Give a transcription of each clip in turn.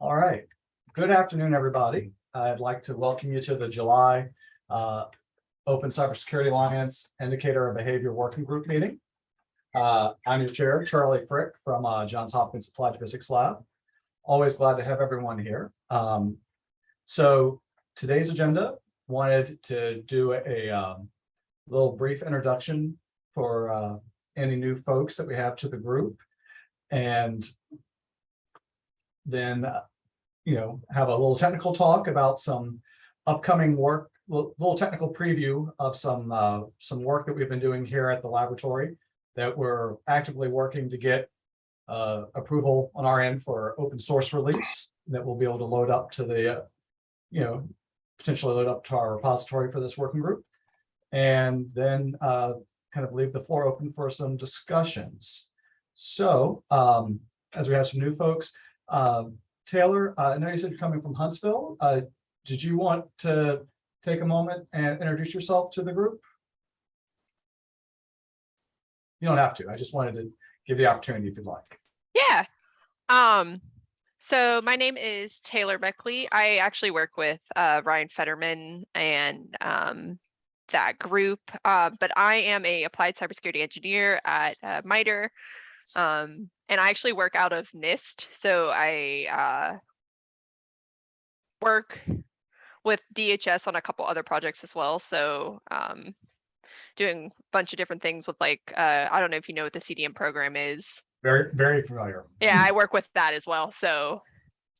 All right. Good afternoon, everybody. I'd like to welcome you to the July Open Cybersecurity Alliance Indicator of Behavior Working Group meeting. I'm your chair, Charlie Frick from Johns Hopkins Applied Physics Lab. Always glad to have everyone here. So today's agenda, wanted to do a little brief introduction for any new folks that we have to the group, and then have a little technical talk about some upcoming work, little technical preview of some work that we've been doing here at the laboratory that we're actively working to get approval on our end for open source release that we'll be able to load up to the potentially load up to our repository for this working group, and then kind of leave the floor open for some discussions. So as we have some new folks, Taylor, I know you said you're coming from Huntsville. Did you want to take a moment and introduce yourself to the group? You don't have to. I just wanted to give the opportunity if you'd like. Yeah. So my name is Taylor Beckley. I actually work with Ryan Fetterman and that group, but I am a applied cybersecurity engineer at MITRE. And I actually work out of NIST. So I work with DHS on a couple other projects as well. So doing a bunch of different things with I don't know if you know what the CDM program is. Very, very familiar. Yeah, I work with that as well. So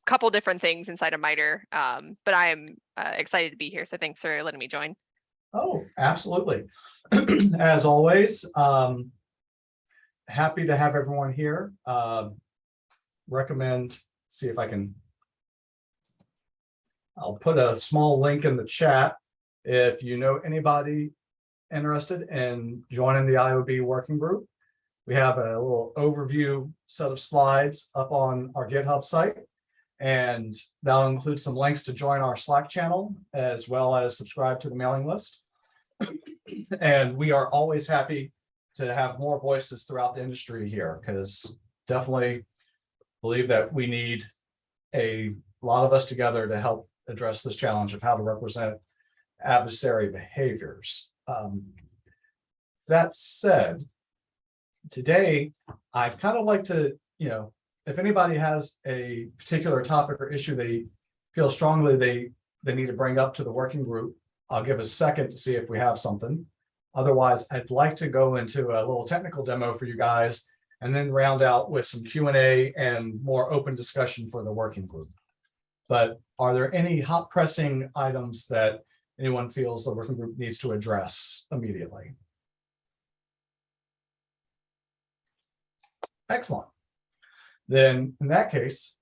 a couple different things inside of MITRE, but I am excited to be here. So thanks for letting me join. Oh, absolutely. As always, happy to have everyone here. Recommend, see if I can, I'll put a small link in the chat. If you know anybody interested in joining the IoB working group, we have a little overview set of slides up on our GitHub site, and that'll include some links to join our Slack channel, as well as subscribe to the mailing list. And we are always happy to have more voices throughout the industry here, because definitely believe that we need a lot of us together to help address this challenge of how to represent adversary behaviors. That said, today I'd kind of like to, if anybody has a particular topic or issue they feel strongly they need to bring up to the working group, I'll give a second to see if we have something. Otherwise, I'd like to go into a little technical demo for you guys and then round out with some Q&A and more open discussion for the working group. But are there any hot pressing items that anyone feels the working group needs to address immediately? Excellent. Then in that case,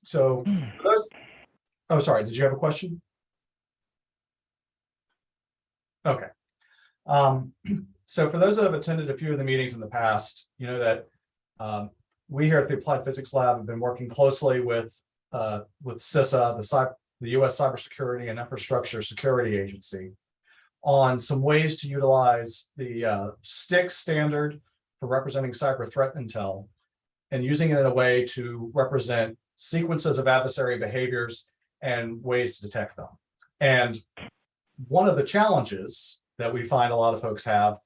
so those, oh, sorry, did you have a question? Okay. So for those that have attended a few of the meetings in the past, you know that we here at the Applied Physics Lab have been working closely with CISA, the U.S. Cybersecurity and Infrastructure Security Agency, on some ways to utilize the STIX standard for representing cyber threat intel, and using it in a way to represent sequences of adversary behaviors and ways to detect them. And one of the challenges that we find a lot of folks have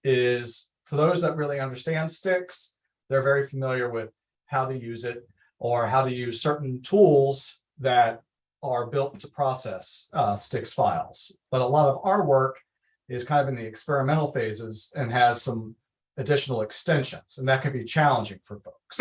is, for those that really understand STIX, they're very familiar with how to use it or how to use certain tools that are built to process STIX files. But a lot of our work is kind of in the experimental phases and has some additional extensions, and that can be challenging for folks.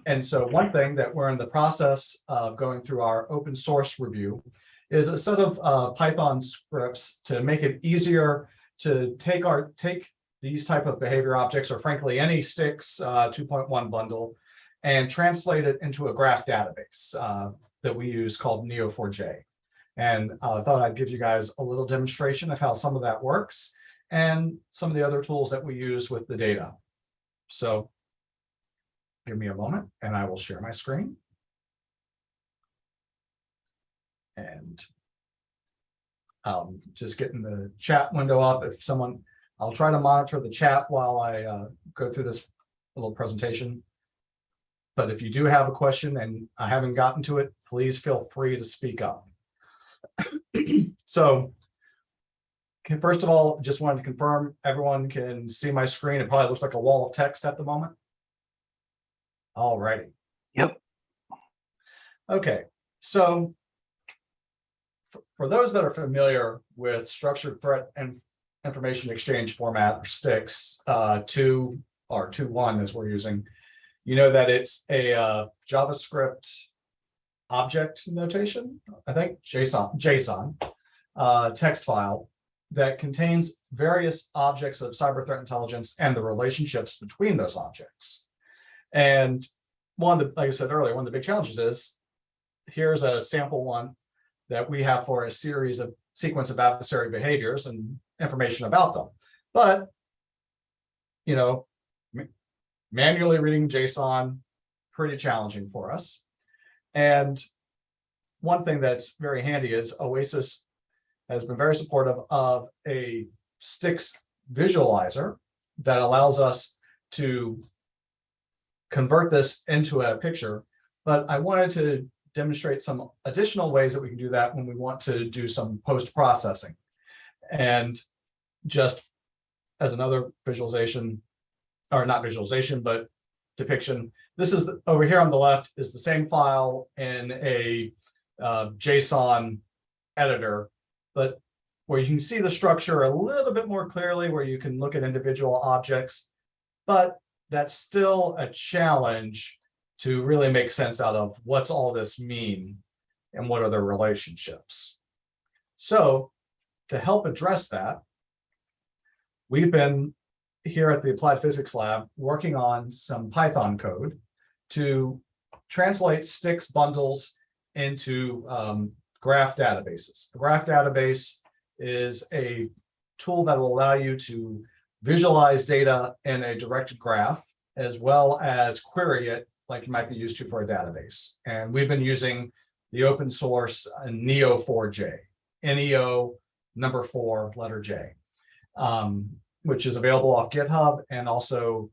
And so one thing that we're in the process of going through our open source review is a set of Python scripts to make it easier to take these type of behavior objects, or frankly any STIX 2.1 bundle, and translate it into a graph database that we use called Neo4j. And I thought I'd give you guys a little demonstration of how some of that works and some of the other tools that we use with the data. So give me a moment and I will share my screen. And just getting the chat window up. If someone, I'll try to monitor the chat while I go through this little presentation. But if you do have a question and I haven't gotten to it, please feel free to speak up. So, okay, first of all, just wanted to confirm everyone can see my screen. It probably looks like a wall of text at the moment. All righty. Yep. Okay, so for those that are familiar with structured threat and information exchange format, or STIX, 2 or 2.1 as we're using, you know that it's a JavaScript object notation, I think JSON text file that contains various objects of cyber threat intelligence and the relationships between those objects. And one of the, like I said earlier, one of the big challenges is, here's a sample one that we have for a series of sequence of adversary behaviors and information about them. But, you know, manually reading JSON, pretty challenging for us. And one thing that's very handy is Oasis has been very supportive of a STIX visualizer that allows us to convert this into a picture. But I wanted to demonstrate some additional ways that we can do that when we want to do some post-processing. And just as another visualization, or not visualization, but depiction, this is over here on the left is the same file in a JSON editor, but where you can see the structure a little bit more clearly, where you can look at individual objects, but that's still a challenge to really make sense out of what's all this mean and what are the relationships. So to help address that, we've been here at the Applied Physics Lab working on some Python code to translate STIX bundles into graph databases. The graph database is a tool that will allow you to visualize data in a directed graph, as well as query it like you might be used to for a database. And we've been using the open source Neo4j, Neo number 4 letter J, which is available off GitHub, and also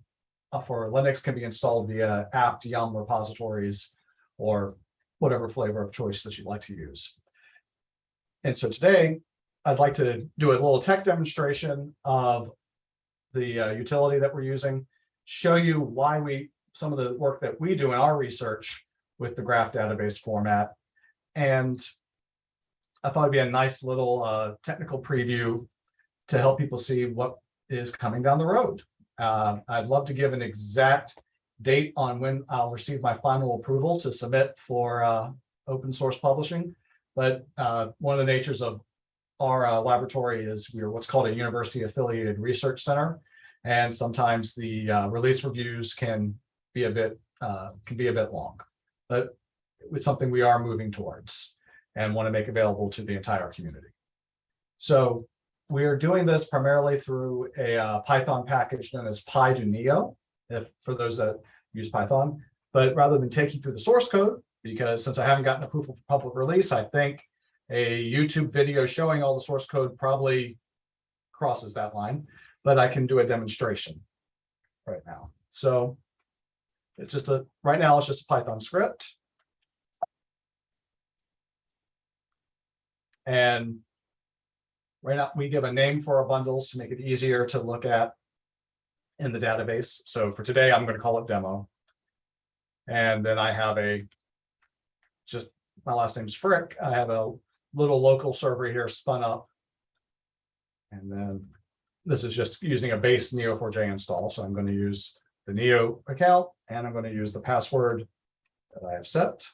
for Linux can be installed via apt yum repositories or whatever flavor of choice that you'd like to use. And so today I'd like to do a little tech demonstration of the utility that we're using, show you why some of the work that we do in our research with the graph database format. And I thought it'd be a nice little technical preview to help people see what is coming down the road. I'd love to give an exact date on when I'll receive my final approval to submit for open source publishing. But one of the natures of our laboratory is we're what's called a university affiliated research center. And sometimes the release reviews can be a bit long, but it's something we are moving towards and want to make available to the entire community. So we are doing this primarily through a Python package known as PyDoNeo, for those that use Python. But rather than take you through the source code, because since I haven't gotten approval for public release, I think a YouTube video showing all the source code probably crosses that line, but I can do a demonstration right now. So it's just right now it's just a Python script. And right now we give a name for our bundles to make it easier to look at in the database. So for today, I'm going to call it demo. And then I have just my last name's Frick. I have a little local server here spun up. And then this is just using a base Neo4j install. So I'm going to use the Neo account, and I'm going to use the password that I have set.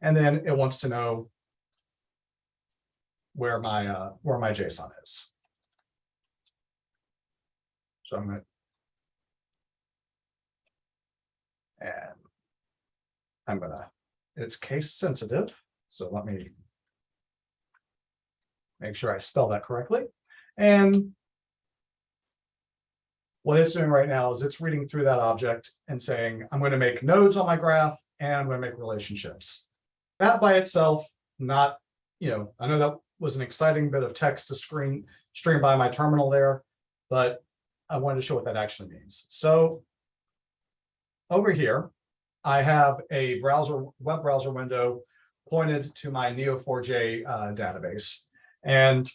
And then it wants to know where my JSON is. So I'm going to, and I'm going to, it's case sensitive. So let me make sure I spell that correctly. And what it's doing right now is it's reading through that object and saying, I'm going to make nodes on my graph and I'm going to make relationships. That by itself, not, I know that was an exciting bit of text to stream by my terminal there, but I wanted to show what that actually means. So over here, I have a web browser window pointed to my Neo4j database. And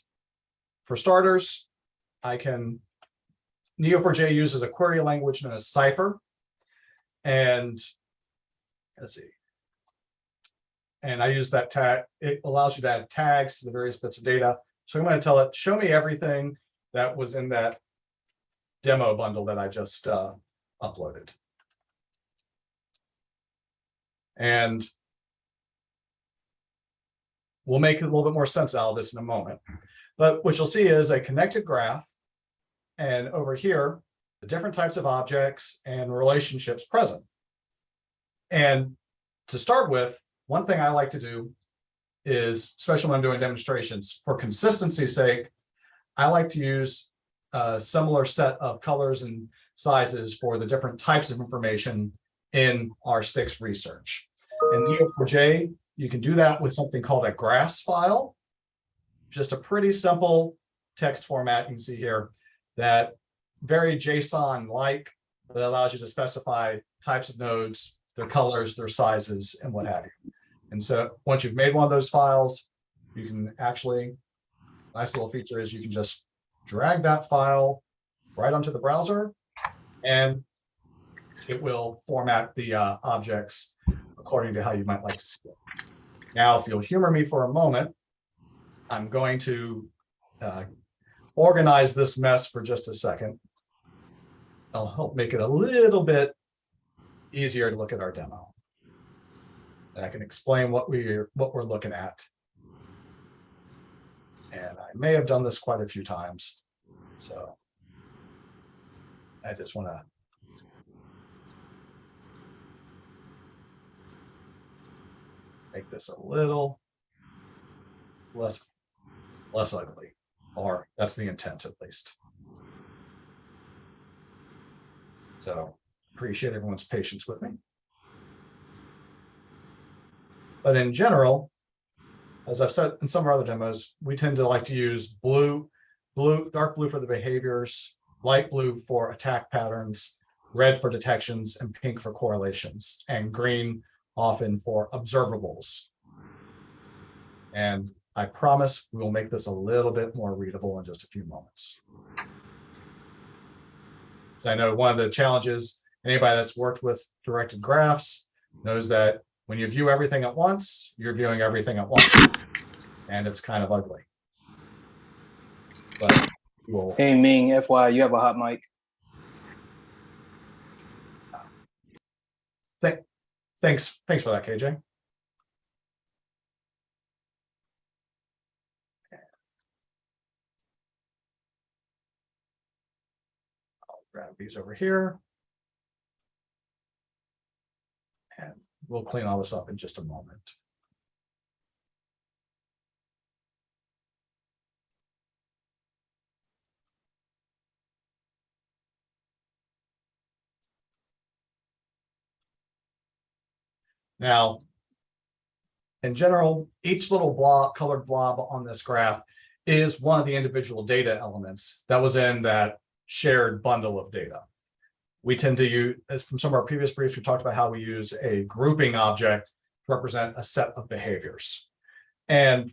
for starters, Neo4j uses a query language known as Cypher. And let's see. And I use that tag. It allows you to add tags to the various bits of data. So I'm going to tell it, show me everything that was in that demo bundle that I just uploaded. And we'll make a little bit more sense out of this in a moment. But what you'll see is a connected graph. And over here, the different types of objects and relationships present. And to start with, one thing I like to do is, especially when I'm doing demonstrations, for consistency's sake, I like to use a similar set of colors and sizes for the different types of information in our sticks research. In Neo4j, you can do that with something called a graphs file, just a pretty simple text format you can see here that very JSON-like, that allows you to specify types of nodes, their colors, their sizes, and what have you. And so once you've made one of those files, you can actually, nice little feature is you can just drag that file right onto the browser, and it will format the objects according to how you might like to see it. Now, if you'll humor me for a moment, I'm going to organize this mess for just a second. I'll help make it a little bit easier to look at our demo. And I can explain what we're looking at. And I may have done this quite a few times. So I just want to make this a little less ugly, or that's the intent at least. So appreciate everyone's patience with me. But in general, as I've said in some of our other demos, we tend to like to use dark blue for the behaviors, light blue for attack patterns, red for detections, and pink for correlations, and green often for observables. And I promise we will make this a little bit more readable in just a few moments. So I know one of the challenges, anybody that's worked with directed graphs knows that when you view everything at once, you're viewing everything at once, and it's kind of ugly. But we'll... Hey Ming, FYI, you have a hot mic. Thanks for that, KJ. I'll grab these over here. And we'll clean all this up in just a moment. Now, in general, each little colored blob on this graph is one of the individual data elements that was in that shared bundle of data. We tend to use, as from some of our previous briefs, we talked about how we use a grouping object to represent a set of behaviors. And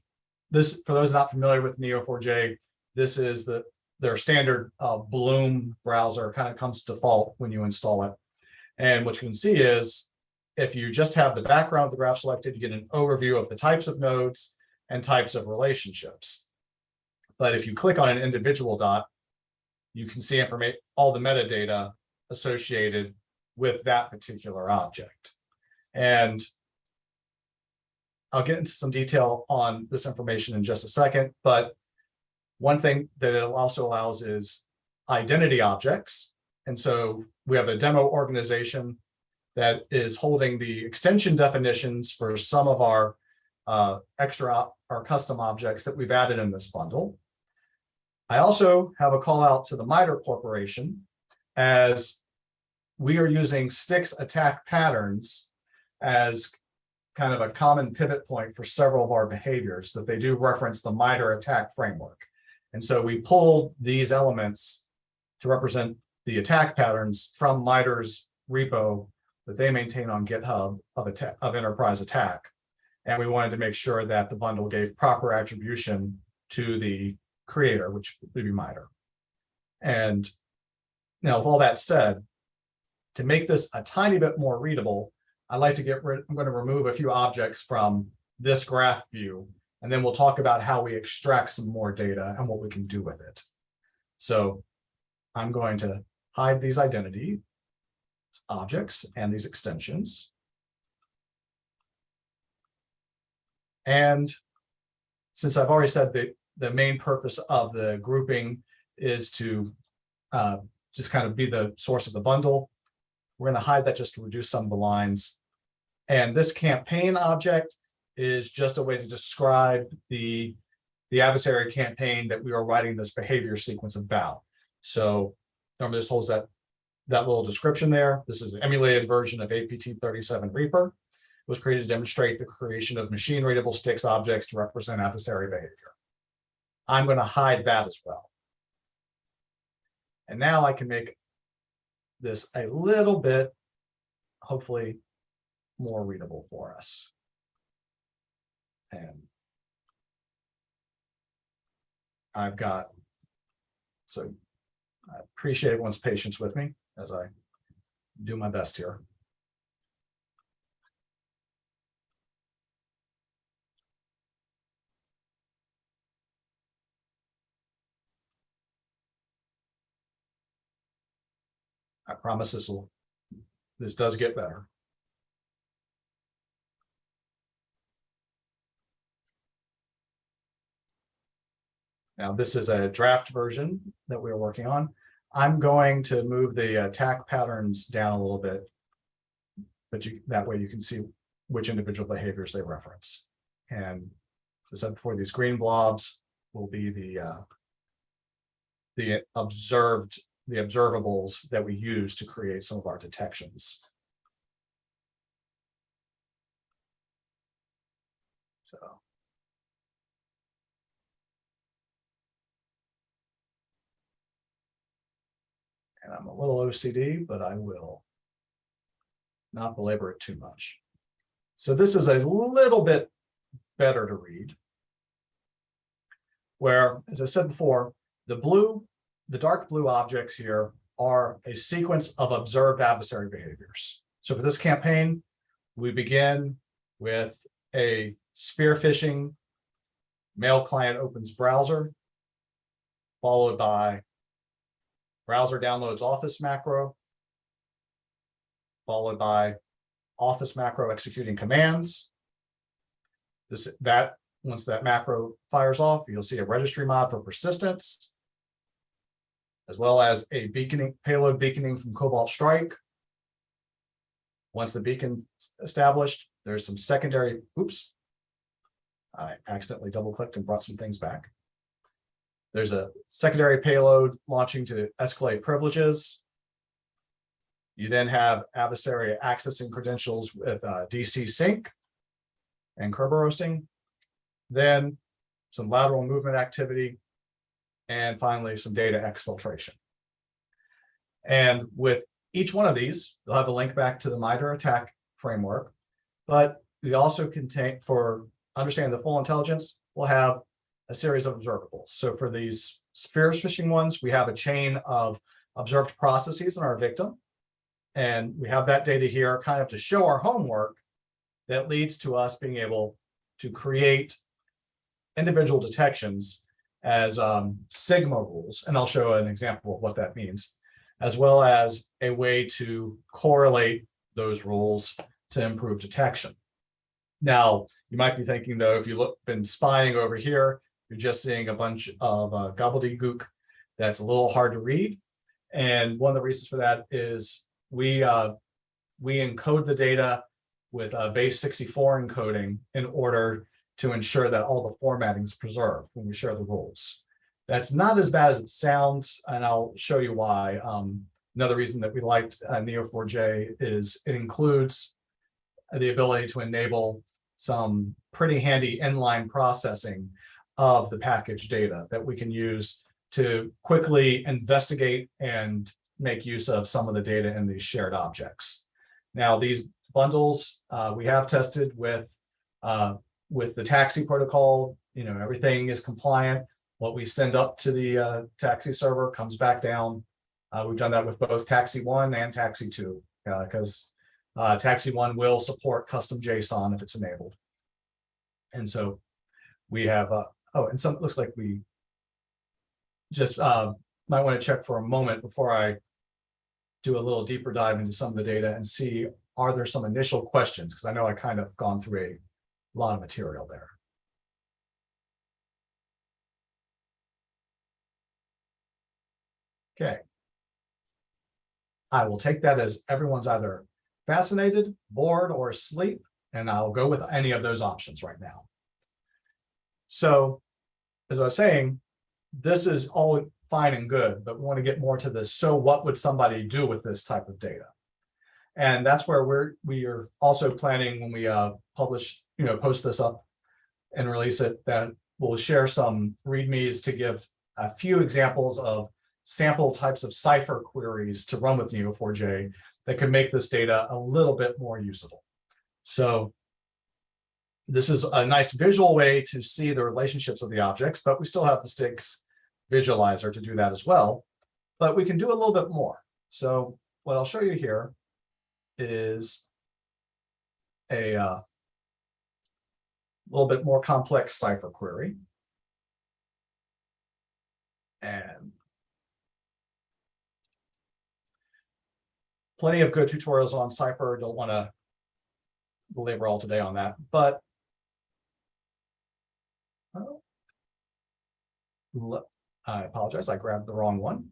this, for those not familiar with Neo4j, this is their standard Bloom browser, kind of comes default when you install it. And what you can see is, if you just have the background of the graph selected, you get an overview of the types of nodes and types of relationships. But if you click on an individual dot, you can see all the metadata associated with that particular object. And I'll get into some detail on this information in just a second, but one thing that it also allows is identity objects. And so we have a demo organization that is holding the extension definitions for some of our our custom objects that we've added in this bundle. I also have a call out to the MITRE Corporation, as we are using sticks attack patterns as kind of a common pivot point for several of our behaviors, that they do reference the MITRE attack framework. And so we pulled these elements to represent the attack patterns from MITRE's repo that they maintain on GitHub of enterprise attack. And we wanted to make sure that the bundle gave proper attribution to the creator, which would be MITRE. And now, with all that said, to make this a tiny bit more readable, I'd like to I'm going to remove a few objects from this graph view, and then we'll talk about how we extract some more data and what we can do with it. So I'm going to hide these identity objects and these extensions. And since I've already said that the main purpose of the grouping is to just kind of be the source of the bundle, we're going to hide that just to reduce some of the lines. And this campaign object is just a way to describe the adversary campaign that we are writing this behavior sequence about. So remember, this holds that little description there. This is an emulated version of APT37 Reaper. It was created to demonstrate the creation of machine readable sticks objects to represent adversary behavior. I'm going to hide that as well. And now I can make this a little bit, hopefully, more readable for us. And I've got, so I appreciate everyone's patience with me as I do my best here. I promise this does get better. Now, this is a draft version that we're working on. I'm going to move the attack patterns down a little bit, but that way you can see which individual behaviors they reference. And as I said before, these green blobs will be the observables that we use to create some of our detections. So. And I'm a little OCD, but I will not belabor it too much. So this is a little bit better to read, where, as I said before, the dark blue objects here are a sequence of observed adversary behaviors. So for this campaign, we begin with a spear phishing mail client opens browser, followed by browser downloads Office macro, followed by Office macro executing commands. Once that macro fires off, you'll see a registry mod for persistence, as well as a payload beaconing from Cobalt Strike. Once the beacon established, there's some secondary, oops, I accidentally double-clicked and brought some things back. There's a secondary payload launching to escalate privileges. You then have adversary accessing credentials with DC sync and Kerberoasting. Then some lateral movement activity. And finally, some data exfiltration. And with each one of these, you'll have a link back to the MITRE attack framework. But we also contain, for understanding the full intelligence, we'll have a series of observables. So for these spear phishing ones, we have a chain of observed processes in our victim. And we have that data here kind of to show our homework that leads to us being able to create individual detections as Sigma rules. And I'll show an example of what that means, as well as a way to correlate those rules to improve detection. Now, you might be thinking, though, if you've been spying over here, you're just seeing a bunch of gobbledygook that's a little hard to read. And one of the reasons for that is we encode the data with base 64 encoding in order to ensure that all the formatting is preserved when we share the rules. That's not as bad as it sounds, and I'll show you why. Another reason that we liked Neo4j is it includes the ability to enable some pretty handy inline processing of the package data that we can use to quickly investigate and make use of some of the data in these shared objects. Now, these bundles we have tested with the taxi protocol. You know, everything is compliant. What we send up to the taxi server comes back down. We've done that with both Taxi 1 and Taxi 2 because Taxi 1 will support custom JSON if it's enabled. And so we have, and some looks like we just might want to check for a moment before I do a little deeper dive into some of the data and see, are there some initial questions? Because I know I kind of gone through a lot of material there. Okay. I will take that as everyone's either fascinated, bored, or asleep, and I'll go with any of those options right now. So, as I was saying, this is all fine and good, but we want to get more to this. So what would somebody do with this type of data? And that's where we are also planning when we post this up and release it, that we'll share some READMEs to give a few examples of sample types of Cypher queries to run with Neo4j that can make this data a little bit more usable. So this is a nice visual way to see the relationships of the objects, but we still have the sticks visualizer to do that as well. But we can do a little bit more. So what I'll show you here is a little bit more complex Cypher query. And plenty of good tutorials on Cypher. Don't want to belabor all today on that, but I apologize, I grabbed the wrong one.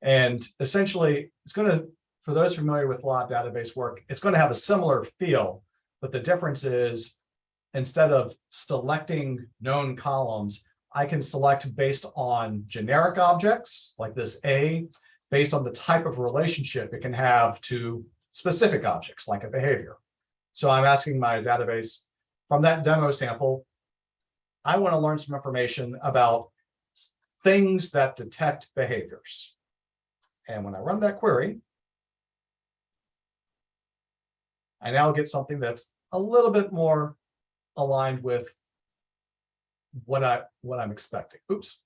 And essentially, it's going to, for those familiar with live database work, it's going to have a similar feel, but the difference is instead of selecting known columns, I can select based on generic objects like this A, based on the type of relationship it can have to specific objects like a behavior. So I'm asking my database from that demo sample, I want to learn some information about things that detect behaviors. And when I run that query, I now get something that's a little bit more aligned with what I'm expecting. Oops,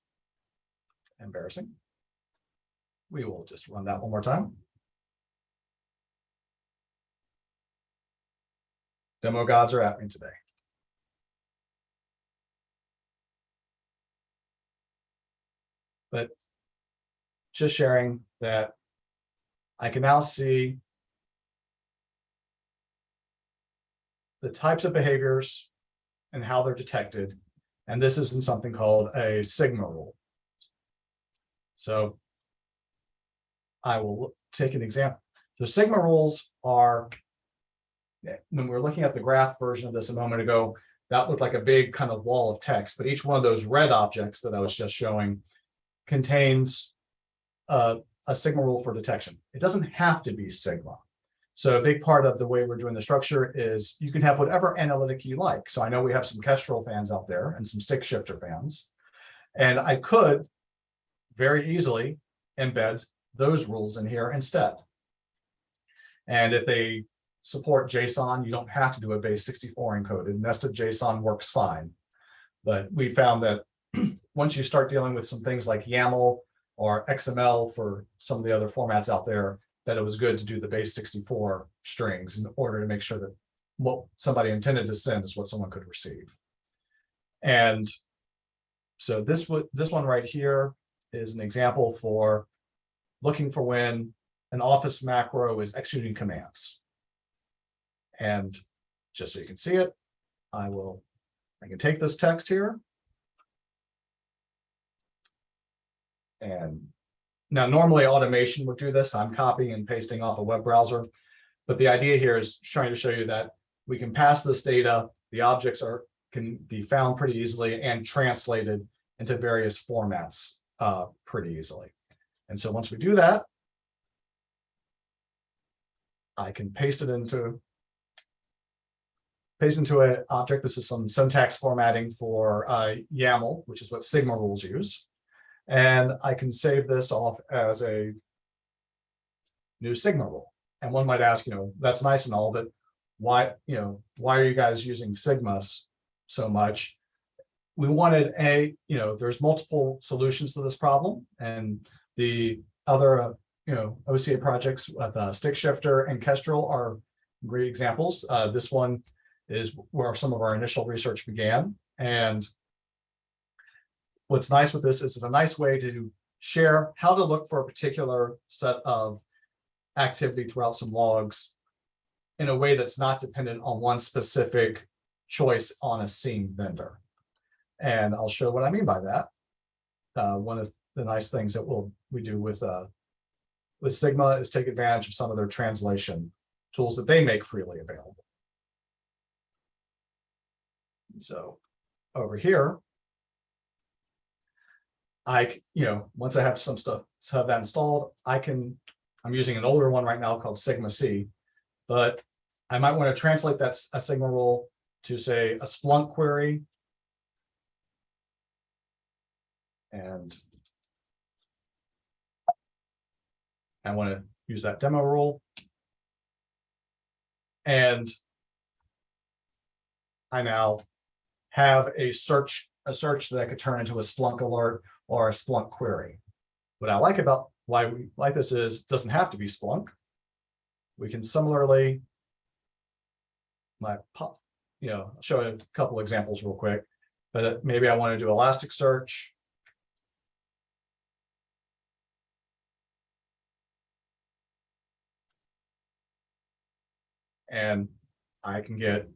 embarrassing. We will just run that one more time. Demo gods are at me today. But just sharing that I can now see the types of behaviors and how they're detected. And this is in something called a sigma rule. So I will take an example. So sigma rules are, when we were looking at the graph version of this a moment ago, that looked like a big kind of wall of text, but each one of those red objects that I was just showing contains a sigma rule for detection. It doesn't have to be sigma. So a big part of the way we're doing the structure is you can have whatever analytic you like. So I know we have some Kestrel fans out there and some stick shifter fans, and I could very easily embed those rules in here instead. And if they support JSON, you don't have to do a base 64 encoded. Nested JSON works fine. But we found that once you start dealing with some things like YAML or XML for some of the other formats out there, that it was good to do the base 64 strings in order to make sure that what somebody intended to send is what someone could receive. And so this one right here is an example for looking for when an Office macro is executing commands. And just so you can see it, I can take this text here. And now normally automation would do this. I'm copying and pasting off a web browser. But the idea here is trying to show you that we can pass this data. The objects can be found pretty easily and translated into various formats pretty easily. And so once we do that, I can paste into an object. This is some syntax formatting for YAML, which is what Sigma rules use. And I can save this off as a new Sigma rule. And one might ask, that's nice and all, but why are you guys using Sigma so much? We wanted there's multiple solutions to this problem, and the other OCA projects with Stick Shifter and Kestrel are great examples. This one is where some of our initial research began. And what's nice with this is it's a nice way to share how to look for a particular set of activity throughout some logs in a way that's not dependent on one specific choice on a seam vendor. And I'll show what I mean by that. One of the nice things that we do with Sigma is take advantage of some of their translation tools that they make freely available. So over here, once I have some stuff, have that installed, I'm using an older one right now called Sigma C, but I might want to translate a Sigma rule to, say, a Splunk query. And I want to use that demo rule. And I now have a search that I could turn into a Splunk alert or a Splunk query. What I like about why we like this is it doesn't have to be Splunk. We can similarly, I'll show a couple examples real quick, but maybe I want to do Elasticsearch. And I can get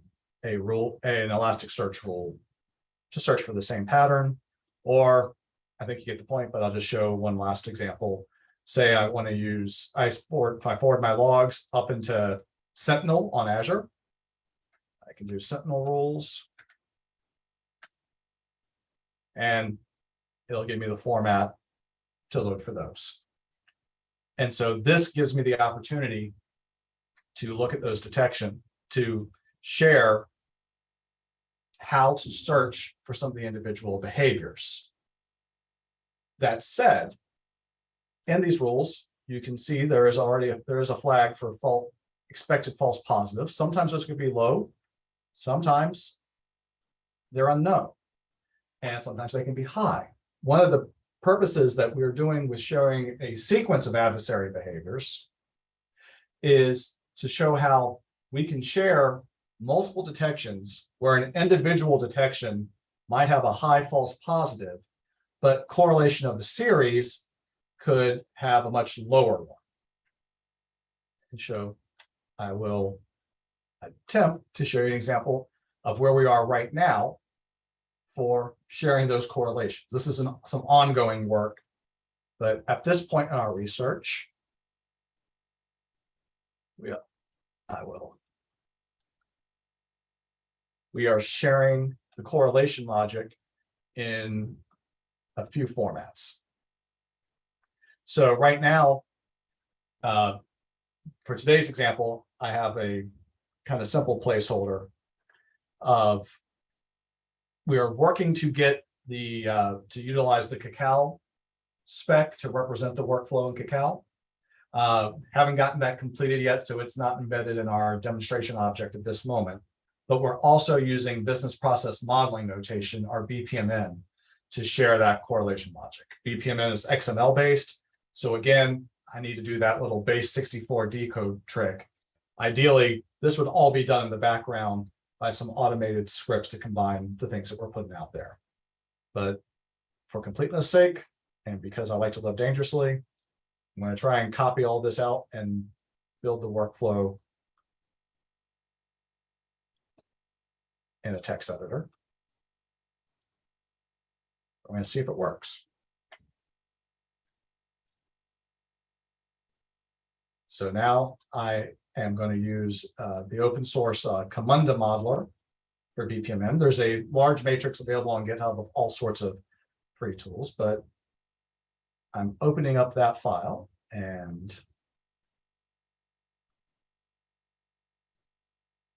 an Elasticsearch rule to search for the same pattern, or I think you get the point, but I'll just show one last example. Say I want to use, if I forward my logs up into Sentinel on Azure, I can do Sentinel rules. And it'll give me the format to look for those. And so this gives me the opportunity to look at those detection, to share how to search for some of the individual behaviors. That said, in these rules, you can see there is a flag for expected false positives. Sometimes those could be low, sometimes they're unknown, and sometimes they can be high. One of the purposes that we're doing with showing a sequence of adversary behaviors is to show how we can share multiple detections where an individual detection might have a high false positive, but correlation of the series could have a much lower one. And so I will attempt to show you an example of where we are right now for sharing those correlations. This is some ongoing work, but at this point in our research, we are sharing the correlation logic in a few formats. So right now, for today's example, I have a kind of simple placeholder of, we are working to get to utilize the Cacao spec to represent the workflow in Cacao. Haven't gotten that completed yet, so it's not embedded in our demonstration object at this moment. But we're also using business process modeling notation, or BPMN, to share that correlation logic. BPMN is XML based. So again, I need to do that little base 64 decode trick. Ideally, this would all be done in the background by some automated scripts to combine the things that we're putting out there. But for completeness sake, and because I like to live dangerously, I'm going to try and copy all this out and build the workflow in a text editor. I'm going to see if it works. So now I am going to use the open source Camunda modeler for BPMN. There's a large matrix available on GitHub of all sorts of free tools, but I'm opening up that file, and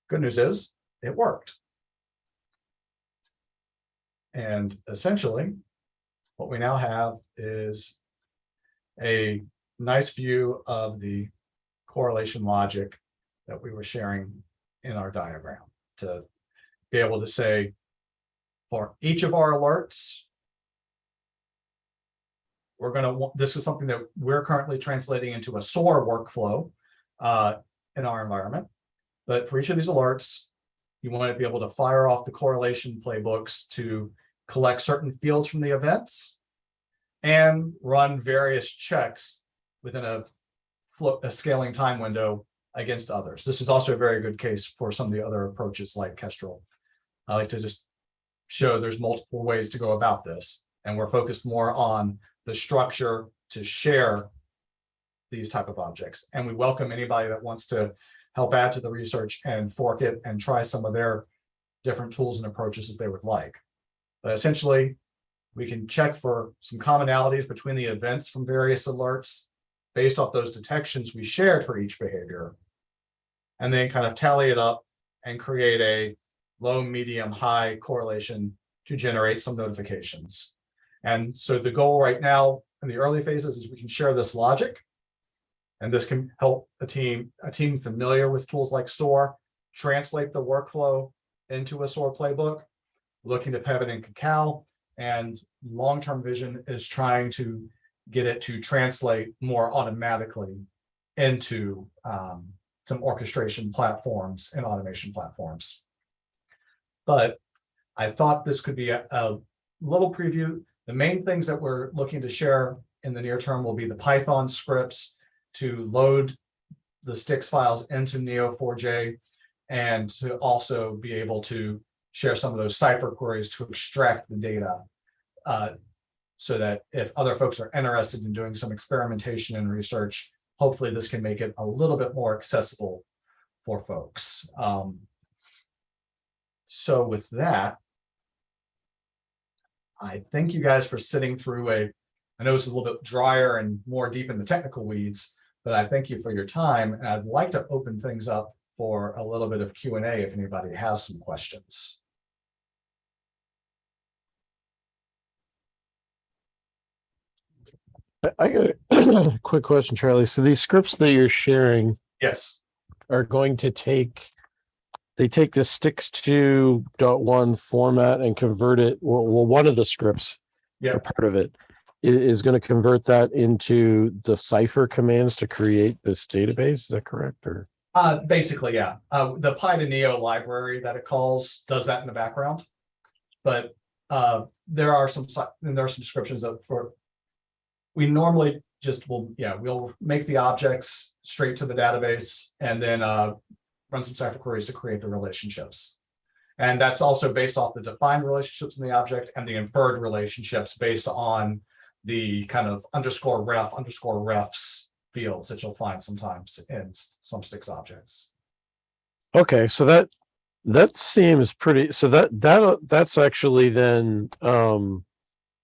Good news is it worked. And essentially, what we now have is a nice view of the correlation logic that we were sharing in our diagram to be able to say for each of our alerts, we're going to, this is something that we're currently translating into a SOAR workflow in our environment. But for each of these alerts, you want to be able to fire off the correlation playbooks to collect certain fields from the events and run various checks within a scaling time window against others. This is also a very good case for some of the other approaches like Kestrel. I like to just show there's multiple ways to go about this, and we're focused more on the structure to share these type of objects. And we welcome anybody that wants to help add to the research and fork it and try some of their different tools and approaches if they would like. But essentially, we can check for some commonalities between the events from various alerts based off those detections we shared for each behavior, and then kind of tally it up and create a low, medium, high correlation to generate some notifications. And so the goal right now in the early phases is we can share this logic, and this can help a team familiar with tools like SOAR translate the workflow into a SOAR playbook, looking to pivot in Cacao, and long-term vision is trying to get it to translate more automatically into some orchestration platforms and automation platforms. But I thought this could be a little preview. The main things that we're looking to share in the near term will be the Python scripts to load the sticks files into Neo4j, and to also be able to share some of those Cypher queries to extract the data, so that if other folks are interested in doing some experimentation and research, hopefully this can make it a little bit more accessible for folks. So with that, I thank you guys for sitting through I know it's a little bit drier and more deep in the technical weeds, but I thank you for your time. And I'd like to open things up for a little bit of Q&A if anybody has some questions. I got a quick question, Charlie. So these scripts that you're sharing Yes. are going to take the sticks2.1 format and convert it. Well, one of the scripts, Yeah. or part of it, is going to convert that into the Cypher commands to create this database. Is that correct? Or Basically, yeah. The Pi to Neo library that it calls does that in the background, but there are some subscriptions for. We normally just we'll make the objects straight to the database and then run some Cypher queries to create the relationships. And that's also based off the defined relationships in the object and the inferred relationships based on the kind of _ref_refs fields that you'll find sometimes in some sticks objects. okay, so that seems pretty. So that's actually then, and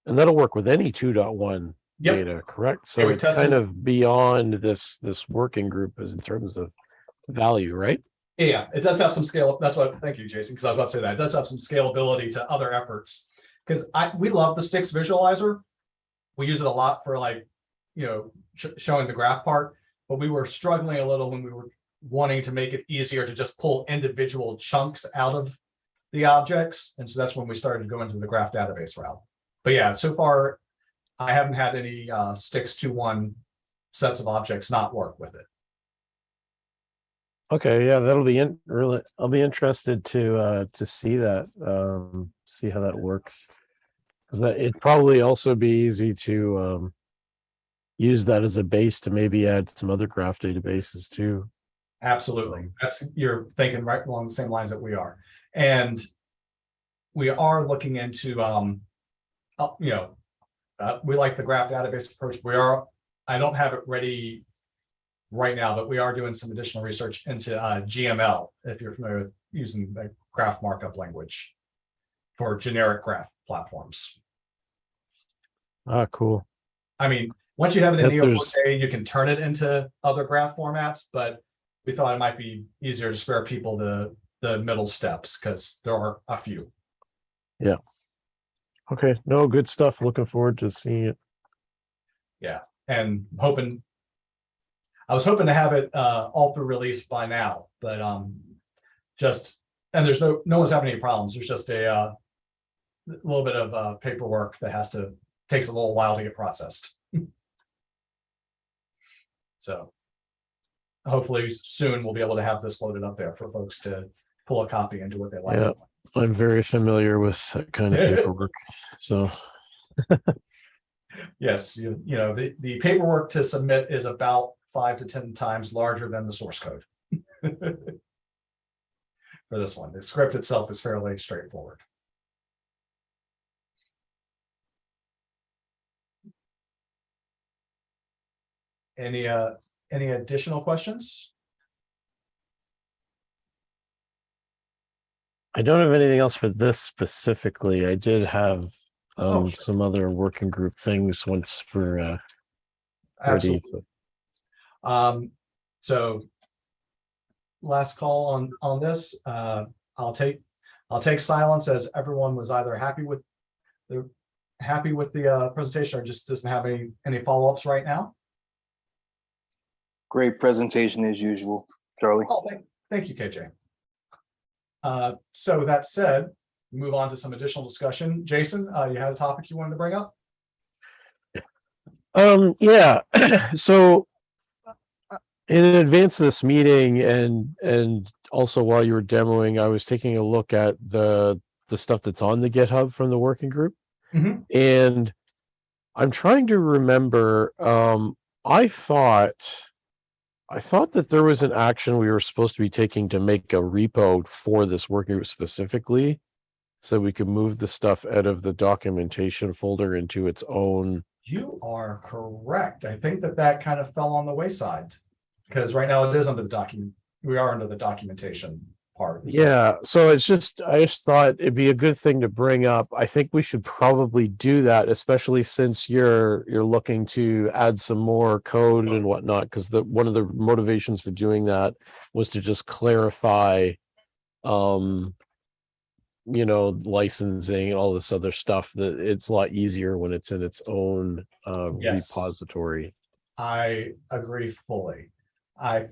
that'll work with any 2.1. Yep. Data, correct? So Yeah, we it's tested- kind of beyond this working group as in terms of value, right? Yeah, it does have some scale. That's what. Thank you, Jason, because I was about to say that it does have some scalability to other efforts. Because we love the sticks visualizer. We use it a lot for showing the graph part, but we were struggling a little when we were wanting to make it easier to just pull individual chunks out of the objects, and so that's when we started to go into the graph database route. But yeah, so far I haven't had any sticks2.1 sets of objects not work with it. Okay, yeah, that'll be really. I'll be interested to see that, see how that works, because that it'd probably also be easy to use that as a base to maybe add some other graph databases too. Absolutely, you're thinking right along the same lines that we are, and we are looking into we like the graph database approach. I don't have it ready right now, but we are doing some additional research into GML, if you're familiar with using the graph markup language for generic graph platforms. Ah, cool. I mean, once you have it in Yep, Neo4j, you can turn it into other graph formats, but we thought it might be easier to spare people the the middle steps, because there are a few. Okay, no, good stuff. Looking forward to seeing it. And I was hoping to have it all through release by now, but and there's no one's having any problems. There's just a little bit of paperwork that takes a little while to get processed. So hopefully soon we'll be able to have this loaded up there for folks to pull a copy and do what they like. Yeah. I'm very familiar with that kind of paperwork. So Yes, you know, the paperwork to submit is about 5 to 10 times larger than the source code. For this one, the script itself is fairly straightforward. Any additional questions? I don't have anything else for this specifically. I did have Oh, sure. some other working group things once we're ready. Absolutely. So last call on this. I'll take silence, as everyone was either happy with the presentation or just doesn't have any follow-ups right now. Great presentation as usual, Charlie. Oh, thank you, KJ. So with that said, move on to some additional discussion. Jason, you had a topic you wanted to bring up? Yeah. So in advance of this meeting and also while you were demoing, I was taking a look at the stuff that's on the GitHub from the working group. Mm-hmm. And I'm trying to remember, I thought that there was an action we were supposed to be taking to make a repo for this working group specifically, so we could move the stuff out of the documentation folder into its own. You are correct. I think that kind of fell on the wayside, because right now it is under the document. We are under the documentation part. Yeah, so I just thought it'd be a good thing to bring up. I think we should probably do that, especially since you're looking to add some more code and whatnot, because one of the motivations for doing that was to just clarify licensing and all this other stuff, that it's a lot easier when it's in its own Yes. repository. I agree fully. I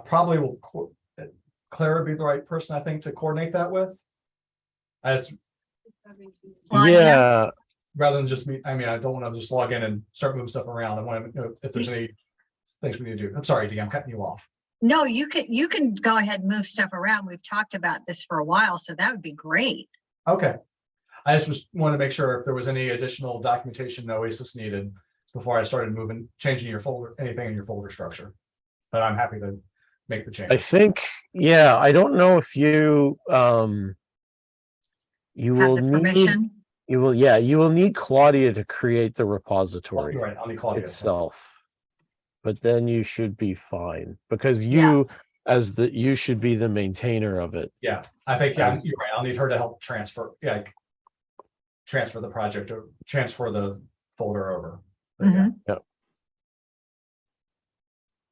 probably will. Claire would be the right person, I think, to coordinate that with. Rather than just me. I mean, I don't want to just log in and start moving stuff around. I want to know if there's any things we need to do. I'm sorry, Dee, I'm cutting you off. No, you can go ahead and move stuff around. We've talked about this for a while, so that would be great. Okay. I just wanted to make sure if there was any additional documentation Oasis needed before I started changing your folder, anything in your folder structure. But I'm happy to make the change. I think, yeah, I don't know if you will need Claudia to create the repository You're right, I'll need Claudia itself. But then you should be fine, because you should be the maintainer of it. Yeah, I think you're right. I'll need her to help transfer the project or transfer the folder over. Mhm. Yeah.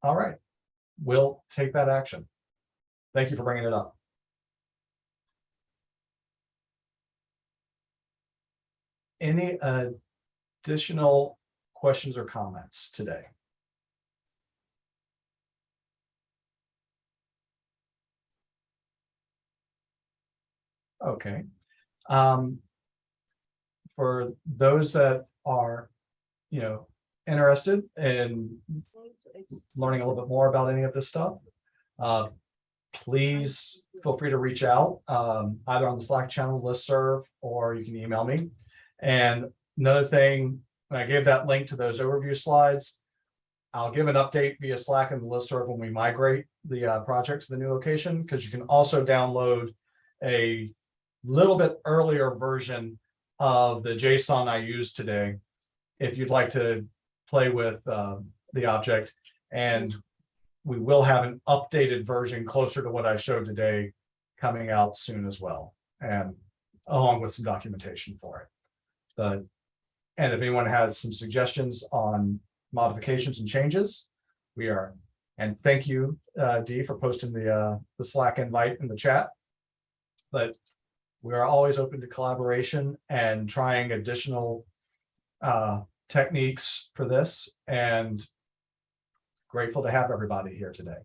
All right, we'll take that action. Thank you for bringing it up. Any additional questions or comments today? Okay. For those that are, interested in learning a little bit more about any of this stuff, please feel free to reach out, either on the Slack channel listserv, or you can email me. And another thing, when I gave that link to those overview slides, I'll give an update via Slack and the listserv when we migrate the project to the new location, because you can also download a little bit earlier version of the JSON I used today, if you'd like to play with the object. And we will have an updated version closer to what I showed today coming out soon as well, and along with some documentation for it. And if anyone has some suggestions on modifications and changes, we are And thank you, Dee, for posting the Slack invite in the chat. But we are always open to collaboration and trying additional techniques for this, and grateful to have everybody here today.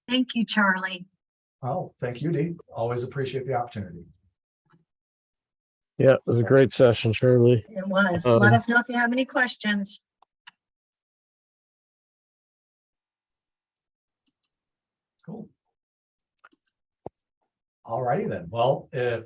Thank you, Charlie. Oh, thank you, Dee. Always appreciate the opportunity. Yeah, it was a great session, Shirley. It was. Let Um, us know if you have any questions. Cool. All righty then. Well, if